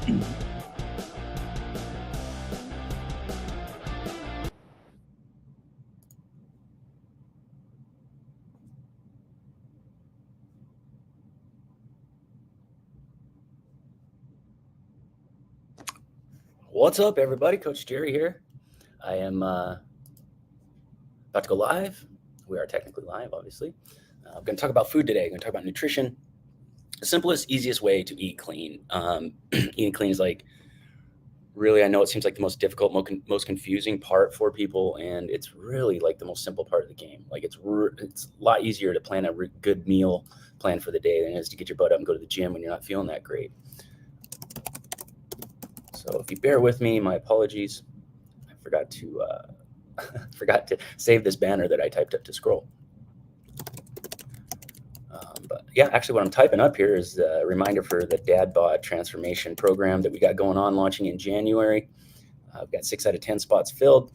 What's up, everybody? Coach Jerry here. I am about to go live. We are technically live, obviously. I'm going to talk about food today. I'm going to talk about nutrition. The simplest, easiest way to eat clean. Eating clean is like, really, I know it seems like the most difficult, most confusing part for people, and it's really like the most simple part of the game. Like it's a lot easier to plan a good meal plan for the day than it is to get your butt up and go to the gym when you're not feeling that great. So if you bear with me, my apologies. I forgot to save this banner that I typed up to scroll. But yeah, actually what I'm typing up here is a reminder for the Dad Bod Transformation Program that we got going on, launching in January. I've got 6 out of 10 spots filled.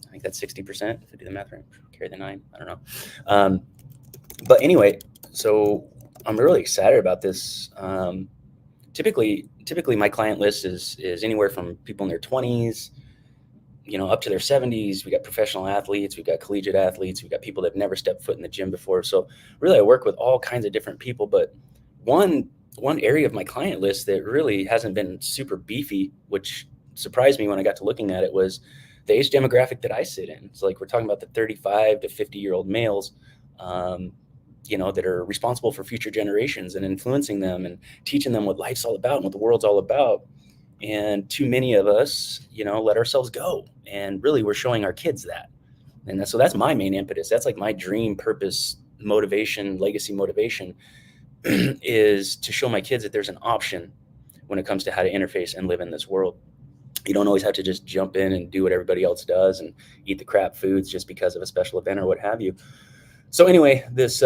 I think that's 60%, if I do the math right. Carry the 9, I don't know. But anyway, so I'm really excited about this. Typically my client list is anywhere from people in their 20s, up to their 70s. We got professional athletes, we've got collegiate athletes, we've got people that have never stepped foot in the gym before. So really I work with all kinds of different people, but one area of my client list that really hasn't been super beefy, which surprised me when I got to looking at it, was the age demographic that I sit in. So like we're talking about the 35 to 50-year-old males, that are responsible for future generations and influencing them and teaching them what life's all about and what the world's all about. And too many of us, let ourselves go. And really, we're showing our kids that. And so that's my main impetus. That's like my dream, purpose, motivation, legacy motivation is to show my kids that there's an option when it comes to how to interface and live in this world. You don't always have to just jump in and do what everybody else does and eat the crap foods just because of a special event or what have you. So anyway, this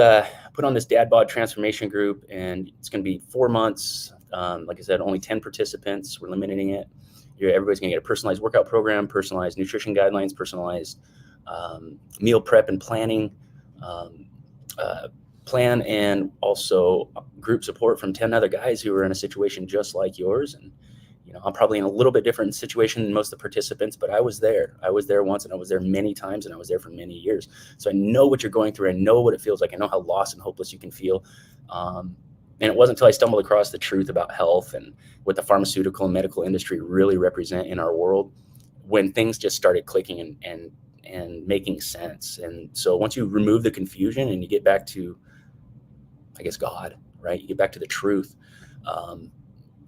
put on this Dad Bod Transformation Group, and it's going to be 4 months. Like I said, only 10 participants. We're limiting it. Everybody's going to get a personalized workout program, personalized nutrition guidelines, personalized meal prep and planning plan, and also group support from 10 other guys who are in a situation just like yours. And I'm probably in a little bit different situation than most of the participants, but I was there. I was there once, and I was there many times, and I was there for many years. So I know what you're going through. I know what it feels like. I know how lost and hopeless you can feel. And it wasn't until I stumbled across the truth about health and what the pharmaceutical and medical industry really represent in our world when things just started clicking and making sense. And so once you remove the confusion and you get back to, I guess, God, right? You get back to the truth.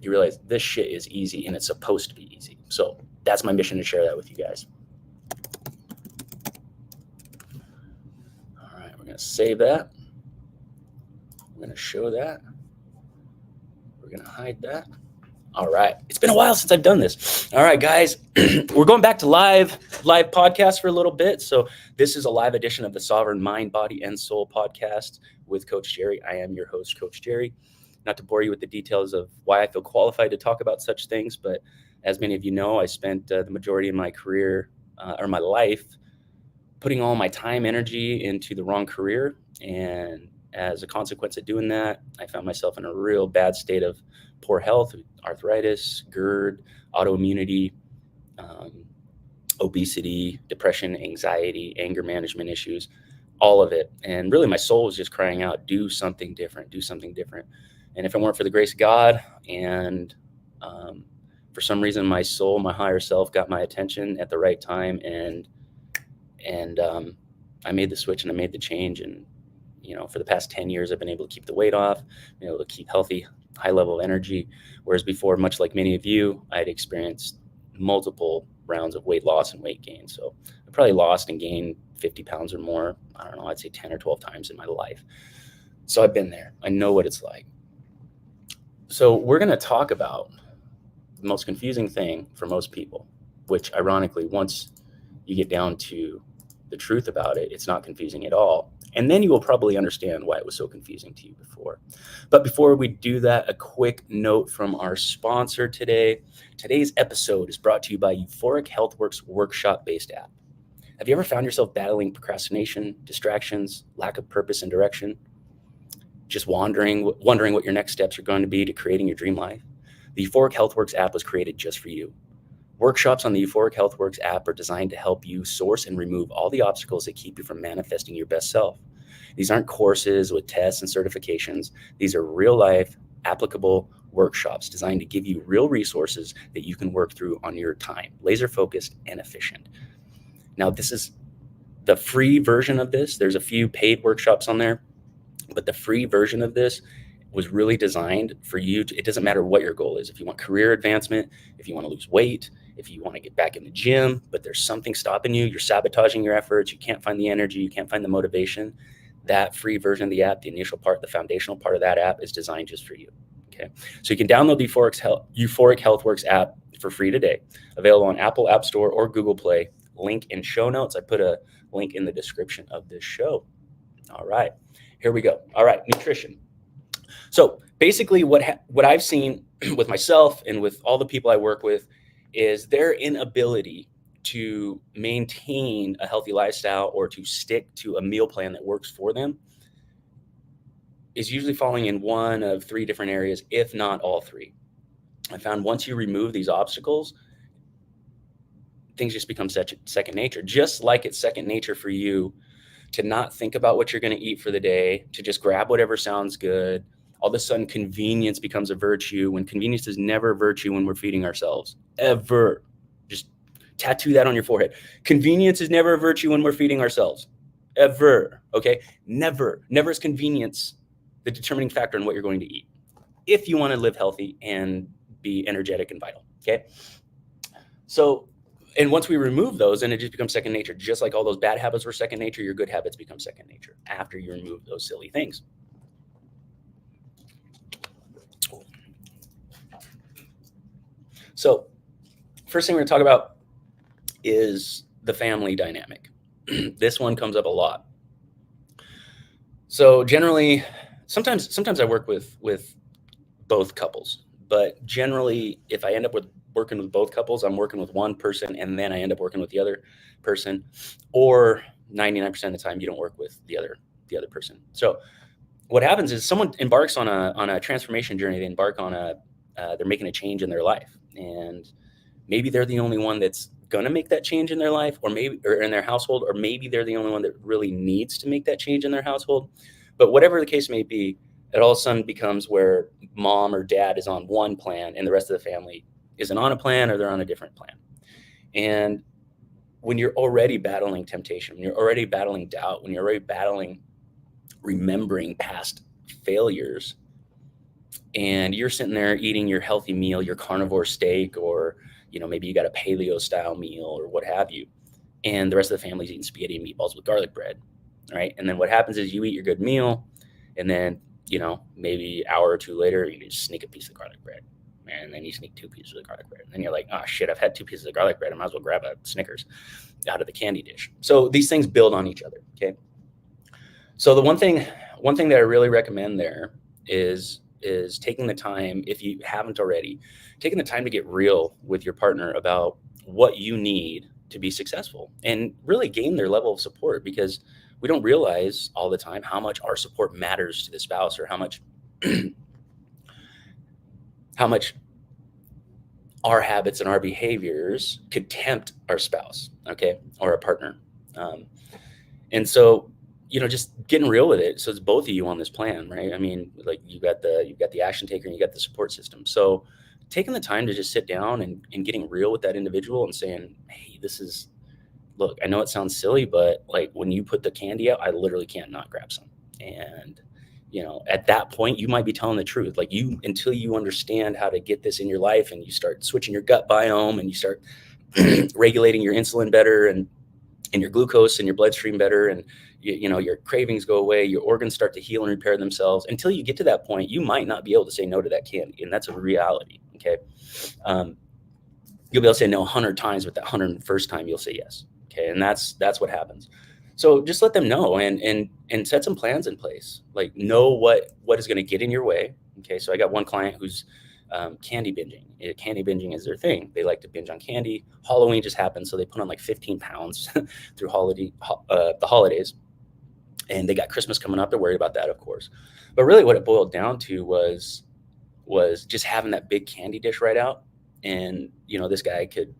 You realize this shit is easy, and it's supposed to be easy. So that's my mission, to share that with you guys. All right, we're going to save that. We're going to show that. We're going to hide that. All right. It's been a while since I've done this. All right, guys, we're going back to live podcast for a little bit. So this is a live edition of the Sovereign Mind, Body, and Soul podcast with Coach Jerry. I am your host, Coach Jerry. Not to bore you with the details of why I feel qualified to talk about such things, but as many of you know, I spent the majority of my career or my life putting all my time, energy into the wrong career. And as a consequence of doing that, I found myself in a real bad state of poor health, arthritis, GERD, autoimmunity, obesity, depression, anxiety, anger management issues, all of it. And really my soul was just crying out, do something different, do something different. And if it weren't for the grace of God and for some reason my soul, my higher self, got my attention at the right time, and I made the switch and I made the change. And for the past 10 years, I've been able to keep the weight off, been able to keep healthy, high level of energy. Whereas before, much like many of you, I had experienced multiple rounds of weight loss and weight gain. So I probably lost and gained 50 pounds or more. I don't know, I'd say 10 or 12 times in my life. So I've been there. I know what it's like. So we're going to talk about the most confusing thing for most people, which ironically, once you get down to the truth about it, it's not confusing at all. And then you will probably understand why it was so confusing to you before. But before we do that, a quick note from our sponsor today. Today's episode is brought to you by Youphoric Healthworks workshop-based app. Have you ever found yourself battling procrastination, distractions, lack of purpose and direction? Just wondering what your next steps are going to be to creating your dream life? The Euphoric Healthworks app was created just for you. Workshops on the Youphoric Healthworks app are designed to help you source and remove all the obstacles that keep you from manifesting your best self. These aren't courses with tests and certifications. These are real life, applicable workshops designed to give you real resources that you can work through on your time, laser focused and efficient. Now, this is the free version of this. There's a few paid workshops on there, but the free version of this was really designed for you to, it doesn't matter what your goal is. If you want career advancement, if you want to lose weight, if you want to get back in the gym, but there's something stopping you, you're sabotaging your efforts, you can't find the energy, you can't find the motivation, that free version of the app, the initial part, the foundational part of that app is designed just for you. Okay. So you can download the Youphoric Healthworks app for free today, available on Apple App Store or Google Play. Link in show notes. I put a link in the description of this show. All right, here we go. All right, nutrition. So basically what I've seen with myself and with all the people I work with is their inability to maintain a healthy lifestyle or to stick to a meal plan that works for them is usually falling in one of three different areas, if not all three. I found once you remove these obstacles, things just become second nature, just like it's second nature for you to not think about what you're going to eat for the day, to just grab whatever sounds good. All of a sudden, convenience becomes a virtue when convenience is never a virtue when we're feeding ourselves, ever. Just tattoo that on your forehead. Convenience is never a virtue when we're feeding ourselves, ever. Okay, never is convenience the determining factor in what you're going to eat if you want to live healthy and be energetic and vital. Okay, so and once we remove those, then it just becomes second nature. Just like all those bad habits were second nature, your good habits become second nature after you remove those silly things. So first thing we're going to talk about is the family dynamic. This one comes up a lot. So generally, sometimes I work with both couples, but generally, if I end up working with both couples, I'm working with one person and then I end up working with the other person, or 99% of the time you don't work with the other person. So what happens is someone embarks on a transformation journey. They embark on they're making a change in their life, and maybe they're the only one that's going to make that change in their life, or in their household, or maybe they're the only one that really needs to make that change in their household. But whatever the case may be, it all of a sudden becomes where mom or dad is on one plan and the rest of the family isn't on a plan, or they're on a different plan. And when you're already battling temptation, when you're already battling doubt, when you're already battling remembering past failures, and you're sitting there eating your healthy meal, your carnivore steak, or maybe you got a paleo style meal or what have you, and the rest of the family's eating spaghetti and meatballs with garlic bread, right? And then what happens is you eat your good meal, and then maybe an hour or two later you just sneak a piece of garlic bread, and then you sneak two pieces of garlic bread, and then you're like, oh shit, I've had two pieces of garlic bread, I might as well grab a Snickers out of the candy dish. So these things build on each other. Okay, so the one thing that I really recommend there is taking the time, if you haven't already, taking the time to get real with your partner about what you need to be successful and really gain their level of support, because we don't realize all the time how much our support matters to the spouse, or how much our habits and our behaviors could tempt our spouse, okay, or our partner. And so just getting real with it. So it's both of you on this plan, right? I mean, like you've got the action taker and you got the support system. So taking the time to just sit down and getting real with that individual and saying, hey, look, I know it sounds silly, but like when you put the candy out, I literally can't not grab some. And, at that point you might be telling the truth. Like until you understand how to get this in your life and you start switching your gut biome and you start regulating your insulin better and your glucose and your bloodstream better, and your cravings go away, your organs start to heal and repair themselves. Until you get to that point, you might not be able to say no to that candy, and that's a reality. Okay, you'll be able to say no 100 times, but that 101st time you'll say yes. Okay, and that's what happens. So just let them know and set some plans in place. Like know what is going to get in your way. Okay, so I got one client who's candy binging. Candy binging is their thing. They like to binge on candy. Halloween just happened, so they put on like 15 pounds through the holidays. And they got Christmas coming up. They're worried about that, of course. But really what it boiled down to was was just having that big candy dish right out. And, this guy could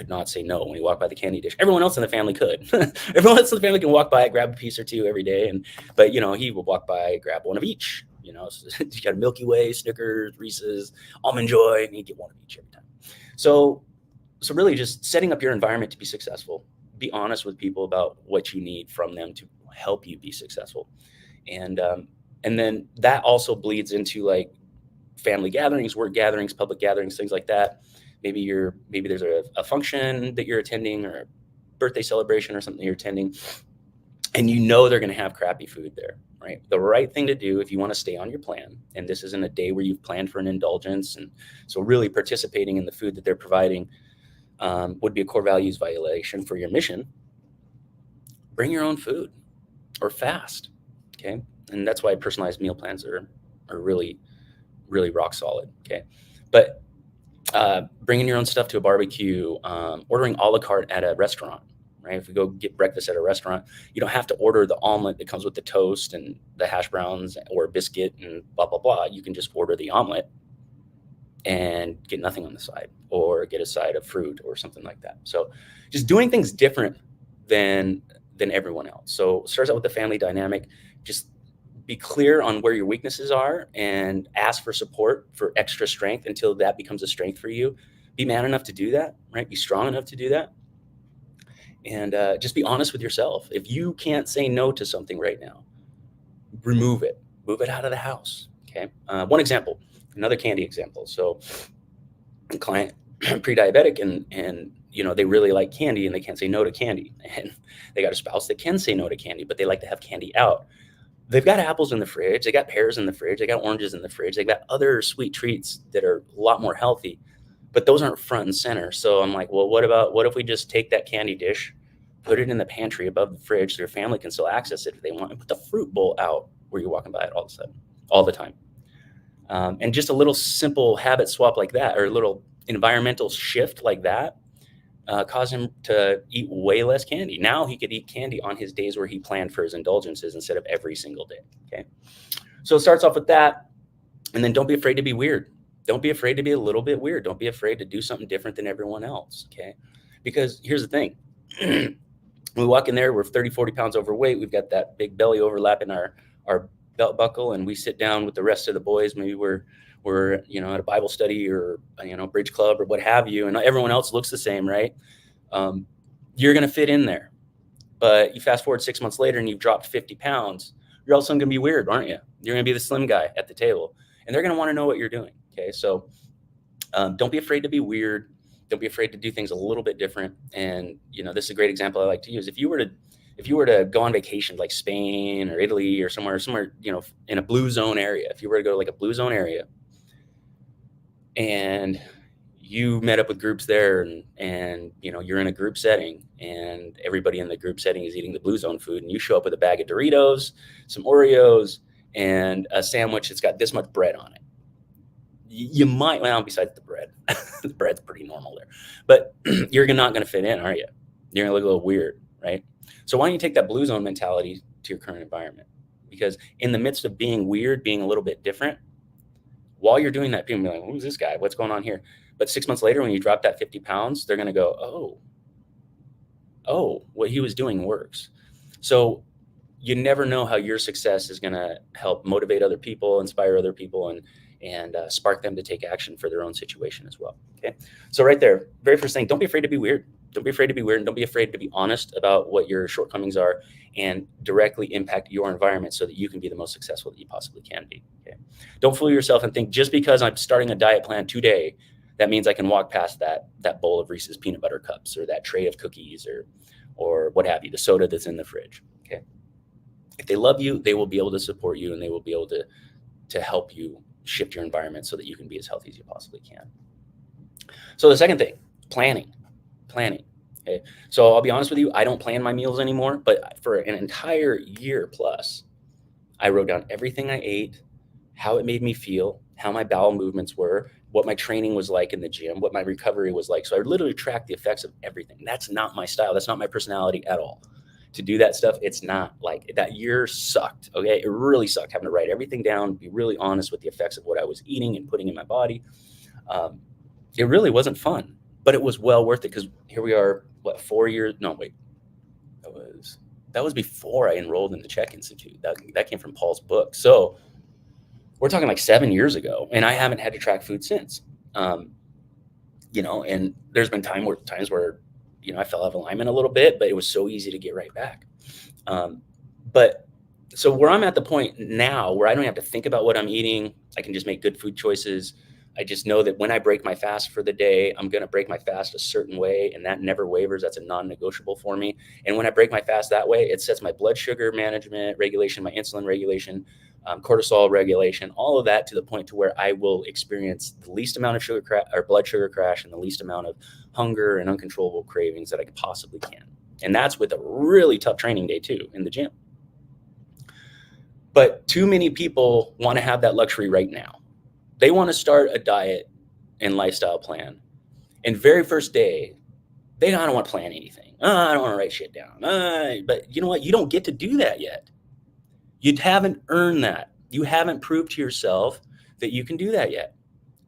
not say no when he walked by the candy dish. Everyone else in the family could. Everyone else in the family can walk by, grab a piece or two every day. But he would walk by, grab one of each. So you got a Milky Way, Snickers, Reese's, Almond Joy, and you get one of each every time. So really just setting up your environment to be successful. Be honest with people about what you need from them to help you be successful. And then that also bleeds into like family gatherings, work gatherings, public gatherings, things like that. Maybe there's a function that you're attending, or a birthday celebration or something you're attending, and they're going to have crappy food there, right? The right thing to do if you want to stay on your plan, and this isn't a day where you've planned for an indulgence, and so really participating in the food that they're providing would be a core values violation for your mission. Bring your own food or fast, okay? And that's why personalized meal plans are really, really rock solid, okay? But bringing your own stuff to a barbecue, ordering a la carte at a restaurant, right? If we go get breakfast at a restaurant, you don't have to order the omelet that comes with the toast and the hash browns or biscuit and blah, blah, blah. You can just order the omelet and get nothing on the side, or get a side of fruit or something like that. So just doing things different than everyone else. So it starts out with the family dynamic. Just be clear on where your weaknesses are and ask for support for extra strength until that becomes a strength for you. Be man enough to do that, right? Be strong enough to do that. And just be honest with yourself. If you can't say no to something right now, remove it. Move it out of the house, okay? One example, another candy example. So a client, pre-diabetic, and they really like candy and they can't say no to candy. And they got a spouse that can say no to candy, but they like to have candy out. They've got apples in the fridge. They got pears in the fridge. They got oranges in the fridge. They got other sweet treats that are a lot more healthy, but those aren't front and center. So I'm like, well, what if we just take that candy dish, put it in the pantry above the fridge so your family can still access it if they want, and put the fruit bowl out where you're walking by it all the time. And just a little simple habit swap like that, or a little environmental shift like that, caused him to eat way less candy. Now he could eat candy on his days where he planned for his indulgences instead of every single day. Okay. So it starts off with that. And then don't be afraid to be weird. Don't be afraid to be a little bit weird. Don't be afraid to do something different than everyone else. Okay. Because here's the thing. We walk in there, we're 30, 40 pounds overweight. We've got that big belly overlap in our belt buckle, and we sit down with the rest of the boys. Maybe we're at a Bible study or bridge club or what have you, and everyone else looks the same, right? You're going to fit in there, but you fast forward 6 months later and you've dropped 50 pounds. You're also going to be weird, aren't you? You're going to be the slim guy at the table, and they're going to want to know what you're doing. Okay, so don't be afraid to be weird. Don't be afraid to do things a little bit different. And this is a great example I like to use. If you were to go on vacation, like Spain or Italy or somewhere, in a blue zone area, if you were to go to like a blue zone area and you met up with groups there and you're in a group setting and everybody in the group setting is eating the blue zone food, and you show up with a bag of Doritos, some Oreos, and a sandwich that's got this much bread on it. You might, besides the bread, the bread's pretty normal there, but you're not going to fit in, are you? You're going to look a little weird, right? So why don't you take that blue zone mentality to your current environment? Because in the midst of being weird, being a little bit different, while you're doing that, people are like, who's this guy? What's going on here? But 6 months later, when you drop that 50 pounds, they're going to go, oh, what he was doing works. So you never know how your success is going to help motivate other people, inspire other people, and spark them to take action for their own situation as well. Okay. So right there, very first thing, don't be afraid to be weird. Don't be afraid to be weird, and don't be afraid to be honest about what your shortcomings are and directly impact your environment so that you can be the most successful that you possibly can be. Okay. Don't fool yourself and think just because I'm starting a diet plan today, that means I can walk past that bowl of Reese's peanut butter cups or that tray of cookies or what have you, the soda that's in the fridge. Okay. If they love you, they will be able to support you, and they will be able to help you shift your environment so that you can be as healthy as you possibly can. So the second thing, planning. Okay. So I'll be honest with you, I don't plan my meals anymore, but for an entire year plus, I wrote down everything I ate, how it made me feel, how my bowel movements were, what my training was like in the gym, what my recovery was like. So I literally tracked the effects of everything. That's not my style. That's not my personality at all. to do that stuff, it's not like that year sucked. Okay. It really sucked having to write everything down, be really honest with the effects of what I was eating and putting in my body. It really wasn't fun, but it was well worth it, because here we are, what, 4 years? No, wait, that was before I enrolled in the Czech Institute. That came from Paul's book. So we're talking like 7 years ago, and I haven't had to track food since. And there's been times where I fell out of alignment a little bit, but it was so easy to get right back. But so where I'm at the point now where I don't have to think about what I'm eating, I can just make good food choices. I just know that when I break my fast for the day, I'm going to break my fast a certain way, and that never wavers. That's a non-negotiable for me. And when I break my fast that way, it sets my blood sugar management, regulation, my insulin regulation, cortisol regulation, all of that to the point to where I will experience the least amount of blood sugar crash and the least amount of hunger and uncontrollable cravings that I possibly can. And that's with a really tough training day too in the gym. But too many people want to have that luxury right now. They want to start a diet and lifestyle plan, and very first day, they don't want to plan anything. I don't want to write shit down. But you know what? You don't get to do that yet. You haven't earned that. You haven't proved to yourself that you can do that yet.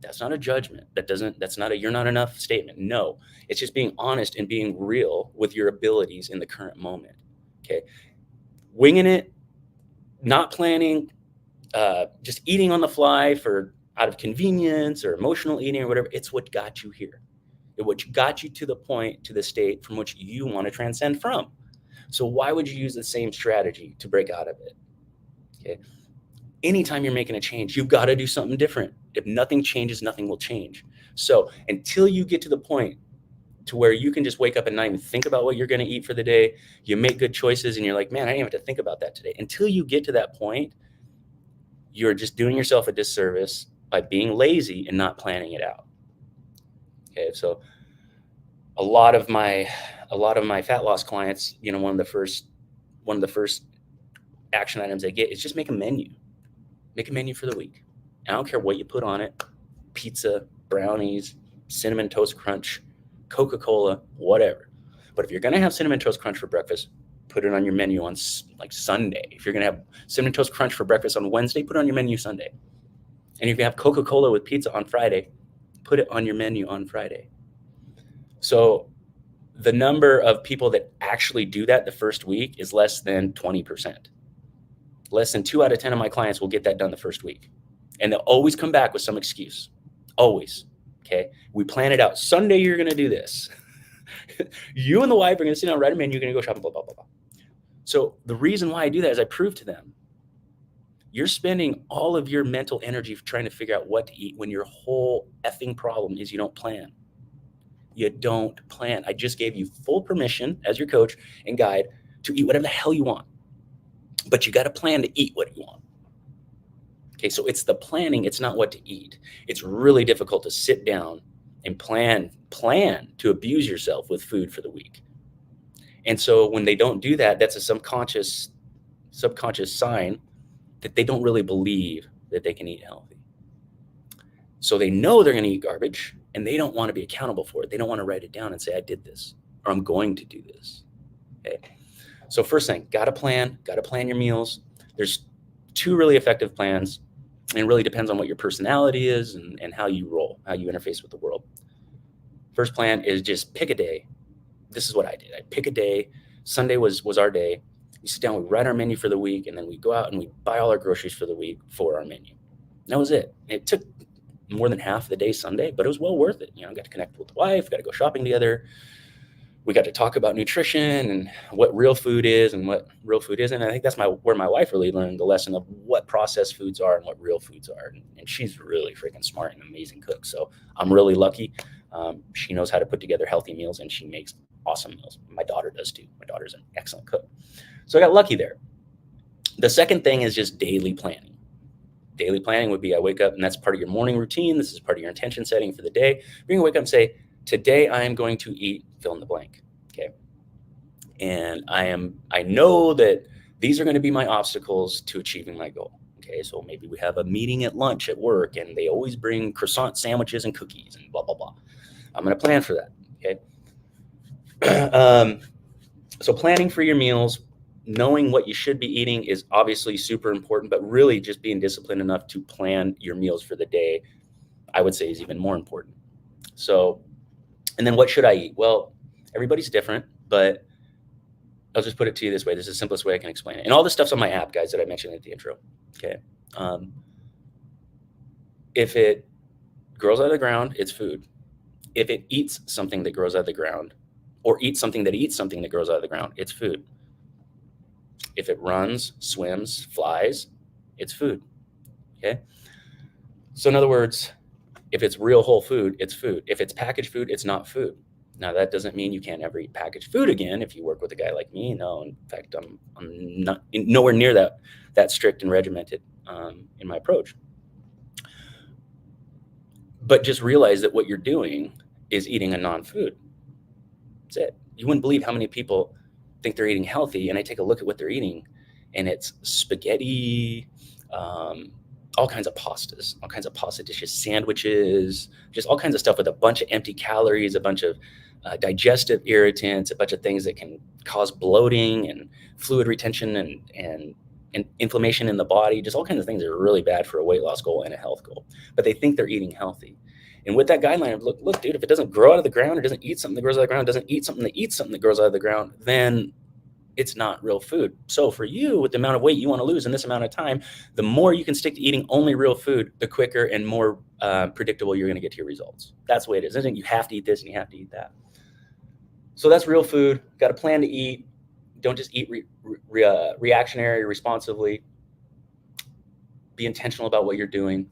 That's not a judgment. That's not a you're not enough statement. No, it's just being honest and being real with your abilities in the current moment. Okay. Winging it, not planning, just eating on the fly out of convenience or emotional eating or whatever, it's what got you here. It's what got you to the state from which you want to transcend from. So why would you use the same strategy to break out of it? Okay. Anytime you're making a change, you've got to do something different. If nothing changes, nothing will change. So until you get to the point to where you can just wake up at night and think about what you're going to eat for the day, you make good choices and you're like, man, I didn't have to think about that today. Until you get to that point, you're just doing yourself a disservice by being lazy and not planning it out. Okay, so a lot of my fat loss clients, one of the first action items they get is just make a menu for the week. I don't care what you put on it: pizza, brownies, cinnamon toast crunch, Coca-Cola, whatever. But if you're gonna have cinnamon toast crunch for breakfast, put it on your menu on like Sunday. If you're gonna have cinnamon toast crunch for breakfast on Wednesday, put it on your menu Sunday. And if you have Coca-Cola with pizza on Friday, put it on your menu on Friday. So the number of people that actually do that the first week is less than 20%. Less than 2 out of 10 of my clients will get that done the first week. And they'll always come back with some excuse. Always. Okay. We plan it out. Sunday, you're going to do this. You and the wife are going to sit down, write a menu, you're going to go shopping, blah, blah, blah, blah. So the reason why I do that is I prove to them, you're spending all of your mental energy trying to figure out what to eat when your whole effing problem is you don't plan. You don't plan. I just gave you full permission as your coach and guide to eat whatever the hell you want. But you got to plan to eat what you want. Okay, so it's the planning, it's not what to eat. It's really difficult to sit down and plan to abuse yourself with food for the week. And so when they don't do that, that's a subconscious sign that they don't really believe that they can eat healthy. So they know they're going to eat garbage, and they don't want to be accountable for it. They don't want to write it down and say, I did this, or I'm going to do this. Okay. So first thing, got to plan your meals. There's 2 really effective plans, and it really depends on what your personality is and how you roll, how you interface with the world. First plan is just pick a day. This is what I did. I pick a day. Sunday was our day. We sit down, we write our menu for the week, and then we go out and we buy all our groceries for the week for our menu. That was it. It took more than half the day Sunday, but it was well worth it. Got to connect with the wife, got to go shopping together. We got to talk about nutrition and what real food is and what real food isn't. And I think that's where my wife really learned the lesson of what processed foods are and what real foods are. And she's really freaking smart and amazing cook. So I'm really lucky. She knows how to put together healthy meals, and she makes awesome meals. My daughter does too. My daughter's an excellent cook. So I got lucky there. The second thing is just daily planning. Daily planning would be I wake up, and that's part of your morning routine. This is part of your intention setting for the day. You're going to wake up and say, today I am going to eat fill in the blank. Okay. And I know that these are going to be my obstacles to achieving my goal. Okay. So maybe we have a meeting at lunch at work, and they always bring croissant sandwiches and cookies and blah, blah, blah. I'm going to plan for that. Okay. So planning for your meals, knowing what you should be eating is obviously super important, but really just being disciplined enough to plan your meals for the day, I would say, is even more important. So, and then what should I eat? Well, everybody's different, but I'll just put it to you this way. This is the simplest way I can explain it. And all this stuff's on my app, guys, that I mentioned at the intro. Okay. Um, if it grows out of the ground, it's food. If it eats something that grows out of the ground, or eats something that eats something that grows out of the ground, it's food. If it runs, swims, flies, it's food. Okay. So in other words, if it's real whole food, it's food. If it's packaged food, it's not food. Now that doesn't mean you can't ever eat packaged food again if you work with a guy like me. No, in fact, I'm not nowhere near that strict and regimented in my approach. But just realize that what you're doing is eating a non-food. That's it. You wouldn't believe how many people think they're eating healthy, and I take a look at what they're eating, and it's spaghetti, all kinds of pastas, all kinds of pasta dishes, sandwiches, just all kinds of stuff with a bunch of empty calories, a bunch of digestive irritants, a bunch of things that can cause bloating and fluid retention and inflammation in the body, just all kinds of things that are really bad for a weight loss goal and a health goal. But they think they're eating healthy. And with that guideline of look, dude, if it doesn't grow out of the ground, it doesn't eat something that grows out of the ground, doesn't eat something that eats something that grows out of the ground, then it's not real food. So for you, with the amount of weight you want to lose in this amount of time, the more you can stick to eating only real food, the quicker and more predictable you're going to get to your results. That's the way it is. Isn't it? You have to eat this and you have to eat that. So that's real food. Got a plan to eat. Don't just eat reactionary, responsively. Be intentional about what you're doing.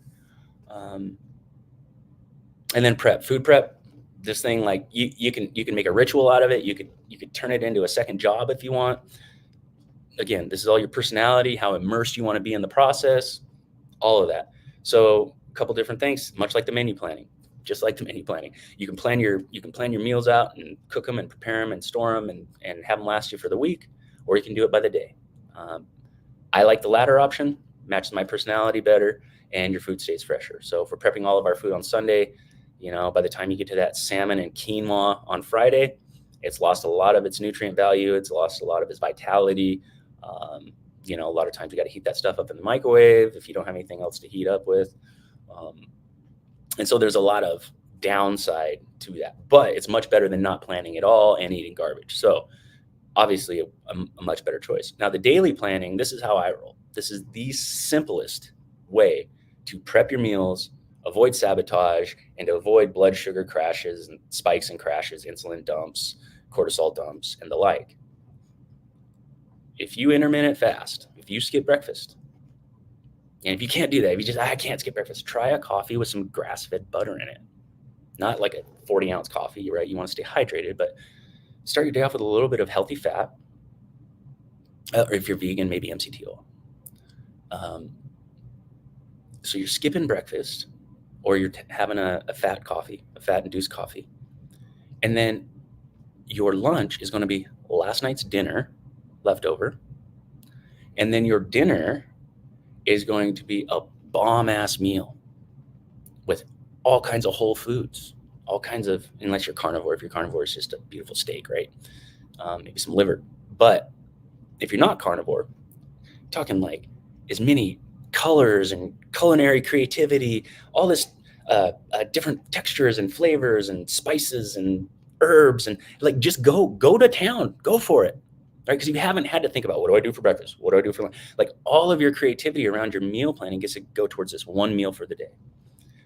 And then food prep. This thing, like you can make a ritual out of it. You could turn it into a second job if you want. Again, this is all your personality, how immersed you want to be in the process, all of that. So a couple different things, much like the menu planning, just like the menu planning. You can plan your meals out and cook them and prepare them and store them and have them last you for the week, or you can do it by the day. I like the latter option, matches my personality better, and your food stays fresher. So if we're prepping all of our food on Sunday, by the time you get to that salmon and quinoa on Friday, it's lost a lot of its nutrient value. It's lost a lot of its vitality. A lot of times you got to heat that stuff up in the microwave if you don't have anything else to heat up with. And so there's a lot of downside to that, but it's much better than not planning at all and eating garbage. So obviously a much better choice. Now the daily planning, this is how I roll. This is the simplest way to prep your meals, avoid sabotage, and to avoid blood sugar crashes and spikes and crashes, insulin dumps, cortisol dumps, and the like. If you intermittent fast, if you skip breakfast, and if you can't do that, if you just, I can't skip breakfast, try a coffee with some grass-fed butter in it. Not like a 40-ounce coffee, right? You want to stay hydrated, but start your day off with a little bit of healthy fat. Or if you're vegan, maybe MCT oil. So you're skipping breakfast, or you're having a fat coffee, a fat-induced coffee. And then your lunch is going to be last night's dinner left over. And then your dinner is going to be a bomb-ass meal with all kinds of whole foods, all kinds of, unless you're carnivore. If you're carnivore, it's just a beautiful steak, right? Maybe some liver. But if you're not carnivore, talking like as many colors and culinary creativity, all this different textures and flavors and spices and herbs, and like just go to town, go for it, right? Because you haven't had to think about, what do I do for breakfast? What do I do for lunch? Like all of your creativity around your meal planning gets to go towards this one meal for the day.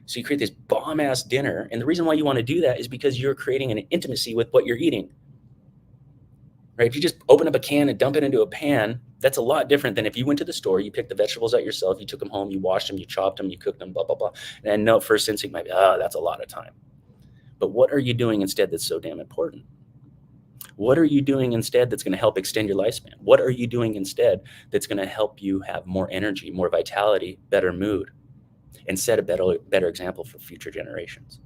So you create this bomb ass dinner. And the reason why you want to do that is because you're creating an intimacy with what you're eating, right? If you just open up a can and dump it into a pan, that's a lot different than if you went to the store, you picked the vegetables out yourself, you took them home, you washed them, you chopped them, you cooked them, blah, blah, blah. And no, first instinct might be, that's a lot of time. But what are you doing instead that's so damn important? What are you doing instead that's going to help extend your lifespan? What are you doing instead that's going to help you have more energy, more vitality, better mood, and set a better example for future generations?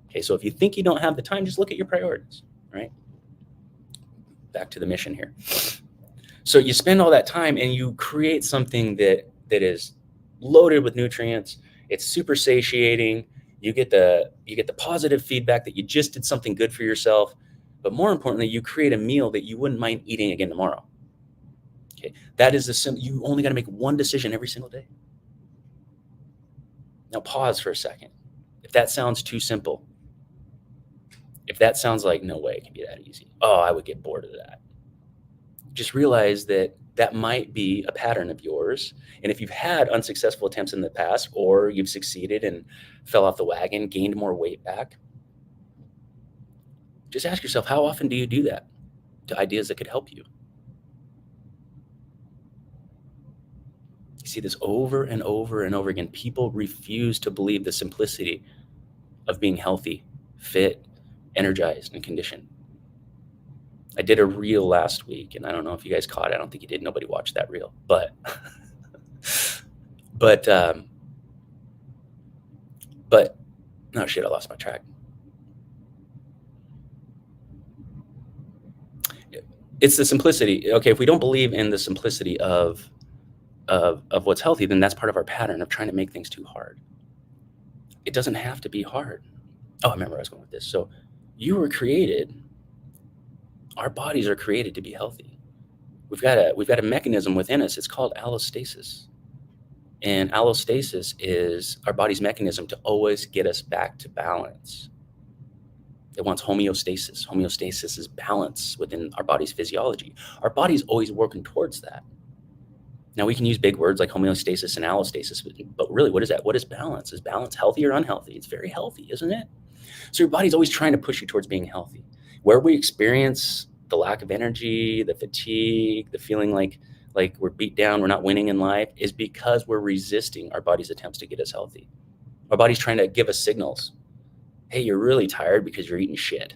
Okay, so if you think you don't have the time, just look at your priorities, right? Back to the mission here. So you spend all that time and you create something that is loaded with nutrients. It's super satiating. You get the positive feedback that you just did something good for yourself. But more importantly, you create a meal that you wouldn't mind eating again tomorrow. Okay, that is the simple. You only got to make one decision every single day. Now pause for a second. If that sounds too simple, if that sounds like no way it can be that easy, oh, I would get bored of that. Just realize that that might be a pattern of yours. And if you've had unsuccessful attempts in the past, or you've succeeded and fell off the wagon, gained more weight back, just ask yourself, how often do you do that to ideas that could help you? You see this over and over and over again. People refuse to believe the simplicity of being healthy, fit, energized, and conditioned. I did a reel last week, and I don't know if you guys caught it. I don't think you did. Nobody watched that reel, but no shit, I lost my track. It's the simplicity. Okay, if we don't believe in the simplicity of what's healthy, then that's part of our pattern of trying to make things too hard. It doesn't have to be hard. Oh, I remember where I was going with this. So you were created, our bodies are created to be healthy. We've got a mechanism within us. It's called allostasis. And allostasis is our body's mechanism to always get us back to balance. It wants homeostasis. Homeostasis is balance within our body's physiology. Our body's always working towards that. Now, we can use big words like homeostasis and allostasis, but really, what is that? What is balance? Is balance healthy or unhealthy? It's very healthy, isn't it? So your body's always trying to push you towards being healthy. Where we experience the lack of energy, the fatigue, the feeling like we're beat down, we're not winning in life, is because we're resisting our body's attempts to get us healthy. Our body's trying to give us signals. Hey, you're really tired because you're eating shit.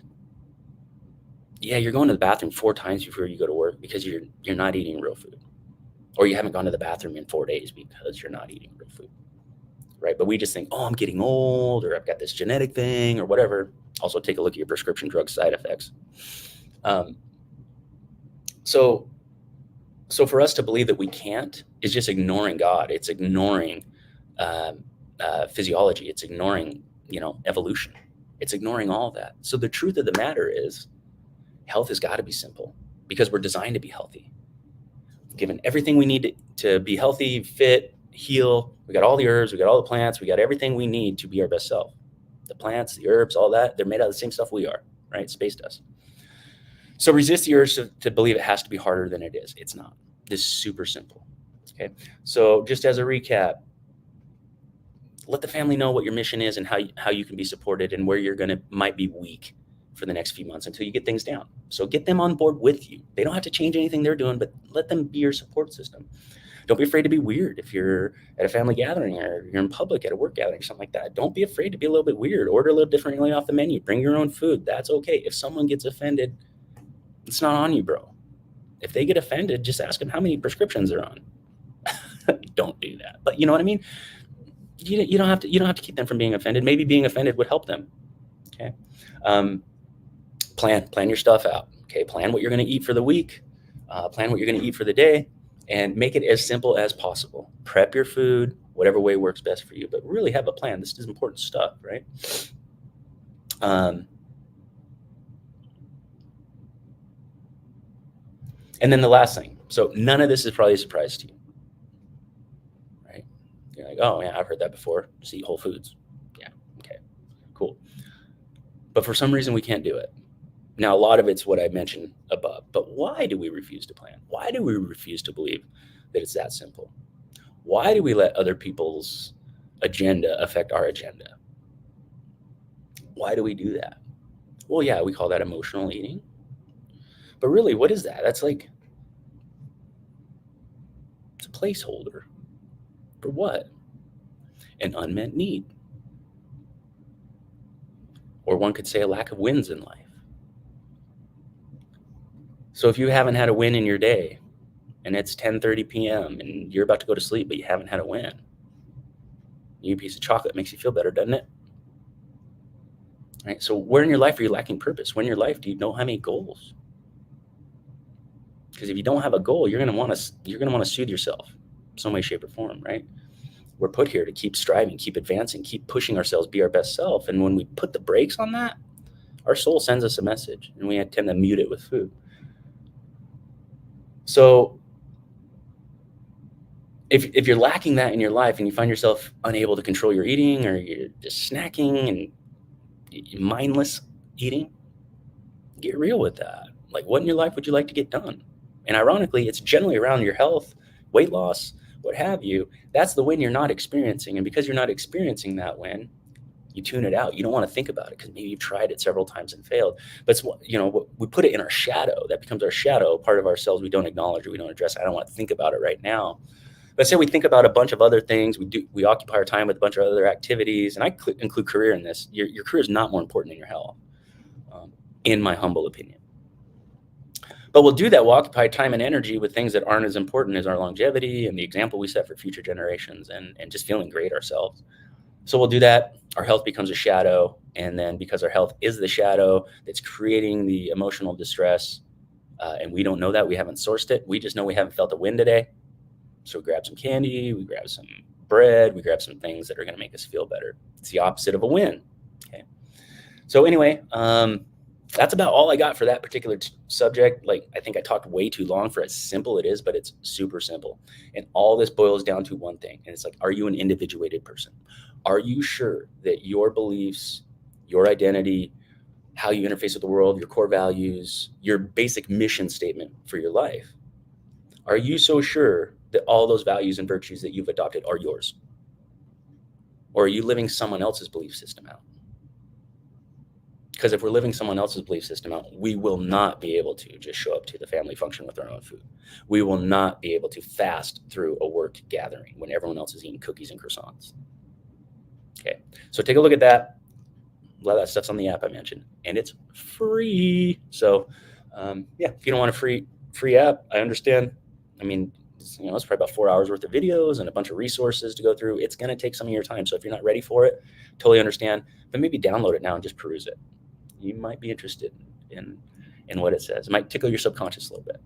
Yeah, you're going to the bathroom 4 times before you go to work because you're not eating real food. Or you haven't gone to the bathroom in 4 days because you're not eating real food. Right? But we just think, oh, I'm getting old, or I've got this genetic thing, or whatever. Also, take a look at your prescription drug side effects. So for us to believe that we can't is just ignoring God. It's ignoring physiology. It's ignoring, evolution. It's ignoring all that. So the truth of the matter is, health has got to be simple because we're designed to be healthy. Given everything we need to be healthy, fit, heal, we got all the herbs, we got all the plants, we got everything we need to be our best self. The plants, the herbs, all that, they're made out of the same stuff we are, right? Space dust. So resist the urge to believe it has to be harder than it is. It's not. This is super simple. Okay. So just as a recap, let the family know what your mission is and how you can be supported and where you're might be weak for the next few months until you get things down. So get them on board with you. They don't have to change anything they're doing, but let them be your support system. Don't be afraid to be weird if you're at a family gathering or you're in public at a work gathering, something like that. Don't be afraid to be a little bit weird. Order a little differently off the menu. Bring your own food. That's okay. If someone gets offended, it's not on you, bro. If they get offended, just ask them how many prescriptions they're on. Don't do that. But you know what I mean? You don't have to keep them from being offended. Maybe being offended would help them. Okay. Plan your stuff out. Okay. Plan what you're going to eat for the week. Plan what you're going to eat for the day, and make it as simple as possible. Prep your food, whatever way works best for you, but really have a plan. This is important stuff, right? And then the last thing. So none of this is probably a surprise to you, right? You're like, oh yeah, I've heard that before. Just eat whole foods. Yeah. Okay, cool. But for some reason we can't do it. Now, a lot of it's what I mentioned above, but why do we refuse to plan? Why do we refuse to believe that it's that simple? Why do we let other people's agenda affect our agenda? Why do we do that? Well, yeah, we call that emotional eating. But really, what is that? That's like, it's a placeholder. For what? An unmet need. Or one could say a lack of wins in life. So if you haven't had a win in your day, and it's 10:30 p.m. and you're about to go to sleep, but you haven't had a win, you eat a piece of chocolate makes you feel better, doesn't it? Right? So where in your life are you lacking purpose? Where in your life do you don't have any goals? Because if you don't have a goal, you're gonna want to soothe yourself, some way, shape, or form, right? We're put here to keep striving, keep advancing, keep pushing ourselves, be our best self. And when we put the brakes on that, Our soul sends us a message, and we tend to mute it with food. So if you're lacking that in your life and you find yourself unable to control your eating, or you're just snacking and mindless eating, get real with that. Like, what in your life would you like to get done? And ironically, it's generally around your health, weight loss, what have you. That's the win you're not experiencing. And because you're not experiencing that win, you tune it out. You don't want to think about it because maybe you've tried it several times and failed. But we put it in our shadow. That becomes our shadow, part of ourselves we don't acknowledge or we don't address. I don't want to think about it right now. Let's say we think about a bunch of other things. We occupy our time with a bunch of other activities, and I include career in this. Your career is not more important than your health, in my humble opinion. But we'll do that. We'll occupy time and energy with things that aren't as important as our longevity and the example we set for future generations, and just feeling great ourselves. So we'll do that. Our health becomes a shadow. And then because our health is the shadow that's creating the emotional distress, and we don't know that, we haven't sourced it. We just know we haven't felt a win today. So we grab some candy, we grab some bread, we grab some things that are going to make us feel better. It's the opposite of a win. Okay. So anyway, that's about all I got for that particular subject. Like, I think I talked way too long for as simple it is, but it's super simple. And all this boils down to one thing. And it's like, are you an individuated person? Are you sure that your beliefs, your identity, how you interface with the world, your core values, your basic mission statement for your life, are you so sure that all those values and virtues that you've adopted are yours? Or are you living someone else's belief system out? Because if we're living someone else's belief system out, we will not be able to just show up to the family function with our own food. We will not be able to fast through a work gathering when everyone else is eating cookies and croissants. Okay, so take a look at that. A lot of that stuff's on the app I mentioned, and it's free. So if you don't want a free app, I understand. I mean, it's probably about 4 hours worth of videos and a bunch of resources to go through. It's going to take some of your time. So if you're not ready for it, totally understand. But maybe download it now and just peruse it. You might be interested in what it says. It might tickle your subconscious a little bit.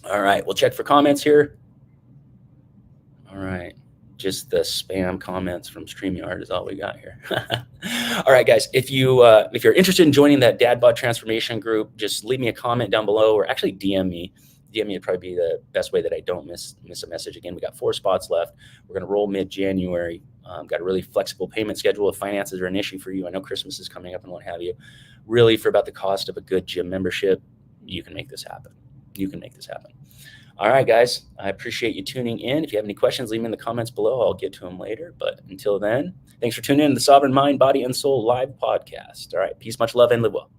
All right, we'll check for comments here. All right, just the spam comments from StreamYard is all we got here. All right, guys, if you're interested in joining that Dad Bod Transformation group, just leave me a comment down below, or actually DM me. DM me would probably be the best way that I don't miss a message. Again, we got 4 spots left. We're going to roll mid-January. Got a really flexible payment schedule if finances are an issue for you. I know Christmas is coming up and what have you. Really, for about the cost of a good gym membership, you can make this happen. All right, guys, I appreciate you tuning in. If you have any questions, leave them in the comments below. I'll get to them later. But until then, thanks for tuning in to the Sovereign Mind, Body, and Soul live podcast. All right, peace, much love, and live well.